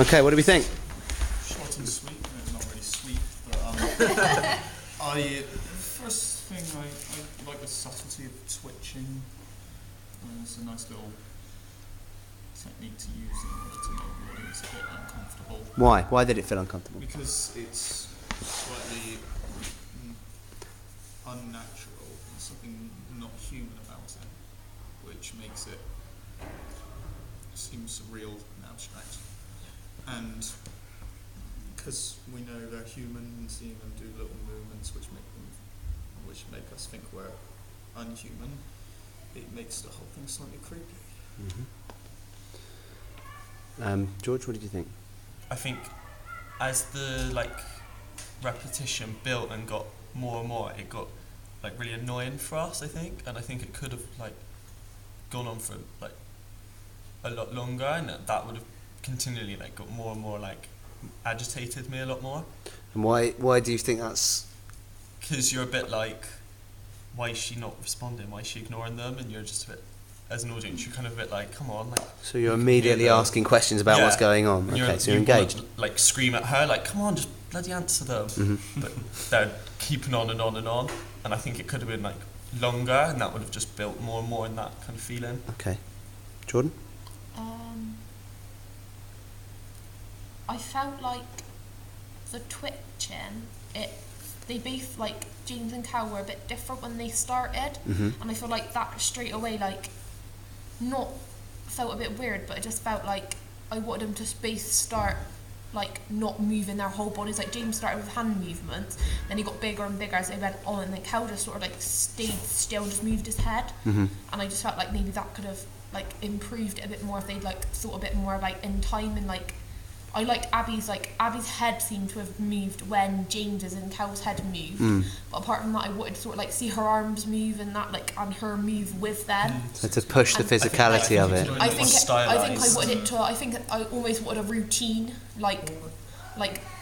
Okay, what do we think? Short and sweet. No, not really sweet, but first thing I like the subtlety of twitching. It's a nice little technique to use in order to make the audience a bit uncomfortable. Why? Why did it feel uncomfortable? Because it's slightly unnatural and something not human about it, which makes it seem surreal and abstract. And because we know they're human and seeing them do little movements which make us think we're unhuman, it makes the whole thing slightly creepy. George, what did you think? I think as the repetition built and got more and more, it got really annoying for us, I think, and I think it could have gone on for a lot longer, and that would have continually got more and more agitated me a lot more. And why do you think that's? Because you're a bit why is she not responding? Why is she ignoring them? And you're just a bit, as an audience, you're kind of a bit come on. So you're immediately asking questions about what's going on. Okay, so you're engaged. Want to, scream at her, come on, just bloody answer them. But they're keeping on and on and on. And I think it could have been longer, and that would have just built more and more in that kind of feeling. Okay. Jordan? I felt the twitching, they both, James and Cal were a bit different when they started, and I feel that straight away, not felt a bit weird, but it just felt I wanted them to both start, not moving their whole bodies. James started with hand movements, then he got bigger and bigger as they went on, and then Cal just sort of stayed still, just moved his head, and I just felt maybe that could have improved it a bit more if they'd thought a bit more in time, and I liked Abby's head seemed to have moved when James's and Cal's head moved. But apart from that, I wanted to sort of see her arms move and that and her move with them. So to push the physicality of it. I think I almost wanted a routine,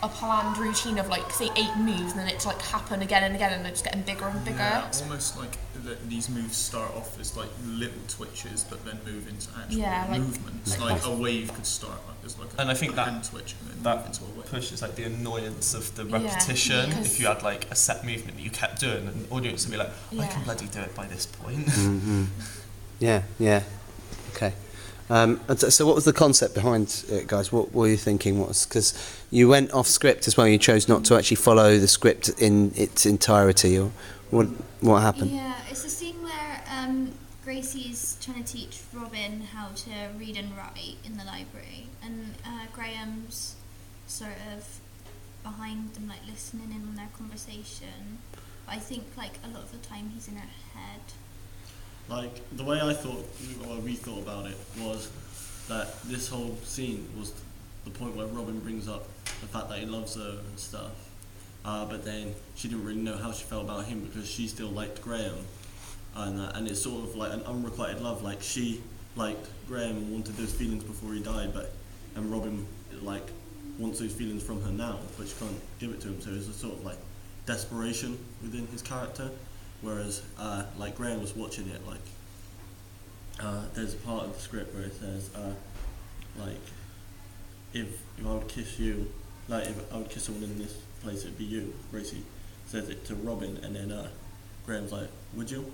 a planned routine of say 8 moves, and then it's happen again and again, and they're just getting bigger and bigger. Yeah, almost these moves start off as little twitches, but then move into actual movements. A wave could start as and I think a hand twitch, and then move into a wave. Pushes the annoyance of the repetition. If you had a set movement that you kept doing, and the audience would be I can bloody do it by this point. Yeah. Okay. So what was the concept behind it, guys? What were you thinking? Because you went off script as well. You chose not to actually follow the script in its entirety, or what happened? Yeah, it's a scene where Gracie's trying to teach Robin how to read and write in the library, and Graham's sort of behind them, listening in on their conversation. But I think a lot of the time he's in her head. The way we thought about it was that this whole scene was the point where Robin brings up the fact that he loves her and stuff, but then she didn't really know how she felt about him because she still liked Graham, and it's sort of an unrequited love. She liked Graham and wanted those feelings before he died, and Robin wants those feelings from her now, but she can't give it to him. So it's a sort of desperation within his character. Whereas, Graham was watching it, there's a part of the script where it says, if I would kiss you, if I would kiss someone in this place, it'd be you. Gracie says it to Robin, and then Graham's would you?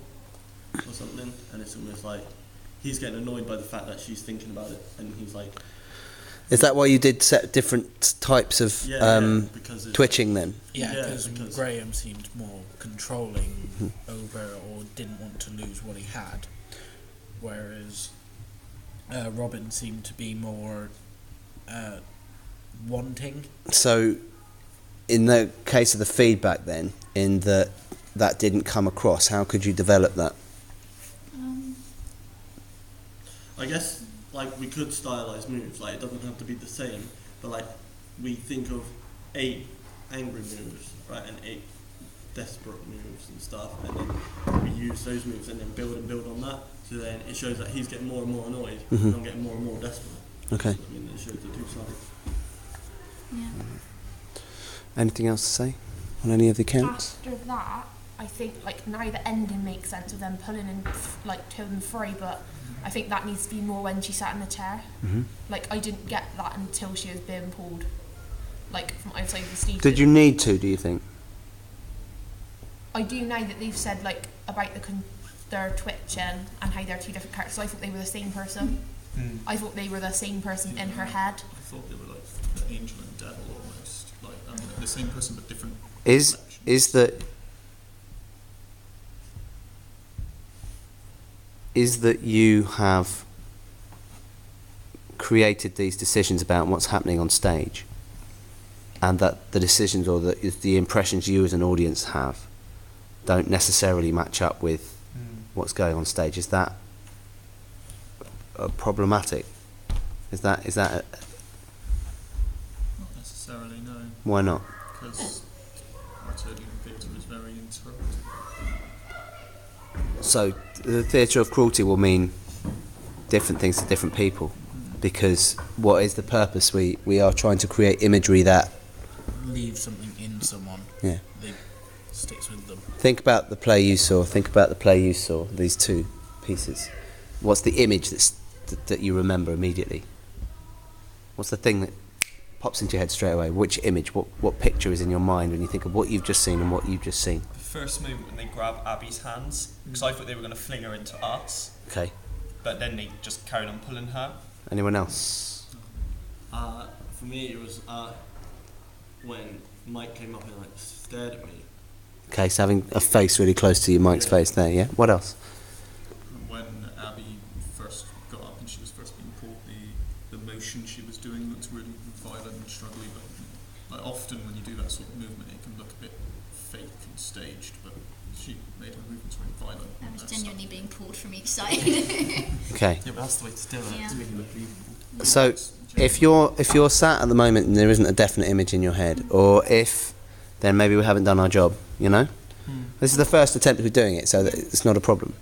Or something, and it's almost he's getting annoyed by the fact that she's thinking about it, and he's Is that why you did set different types of twitching then? Yeah, because Graham seemed more controlling over, or didn't want to lose what he had, whereas Robin seemed to be more wanting. So, in the case of the feedback then, in that didn't come across, how could you develop that? I guess we could stylize moves. It doesn't have to be the same, but we think of 8 angry moves, right, and 8 desperate moves and stuff, and then we use those moves and then build on that. So then it shows that he's getting more and more annoyed, and I'm getting more and more desperate. Okay. So, it shows the 2 sides. Yeah. Anything else to say on any of the counts? After that, I think like now the ending makes sense of them pulling and like to and fro, but I think that needs to be more when she sat in the chair. Mhm. Like I didn't get that until she was being pulled, like from outside the station. Did you need to? Do you think? I do now that they've said like about their twitching and how they're two different characters. I thought they were the same person. Mm. I thought they were the same person in her head. I thought they were like the angel and devil almost, like the same person but different. Is that you have created these decisions about what's happening on stage, and that the decisions or the impressions you as an audience have don't necessarily match up with what's going on stage? Is that problematic? Is that Not necessarily, no, why not? because Artodian theatre is very interpretive. So the theatre of cruelty will mean different things to different people, because what is the purpose? We are trying to create imagery that Leave something in someone. Yeah. They sticks with them. Think about the play you saw. These two pieces. What's the image that you remember immediately? What's the thing that pops into your head straight away? Which image? What picture is in your mind when you think of what you've just seen and what you've just seen? The first moment when they grab Abby's hands, because I thought they were going to fling her into us, Okay. but then they just carried on pulling her. Anyone else? For me, it was when Mike came up and like stared at me. Okay, so having a face really close to your Mike's face there. Yeah. What else? When Abby first got up and she was first being pulled, the motion she was doing looked really violent and struggly, but like often when you do that sort of movement it can look a bit fake and staged, but she made her movements really violent. I was and genuinely being pulled from each side. Okay. Yeah, but that's the way to do it. Yeah. To make it look believable. So if you're sat at the moment and there isn't a definite image in your head, or if, then maybe we haven't done our job. You know, this is the first attempt at doing it, so that it's not a problem.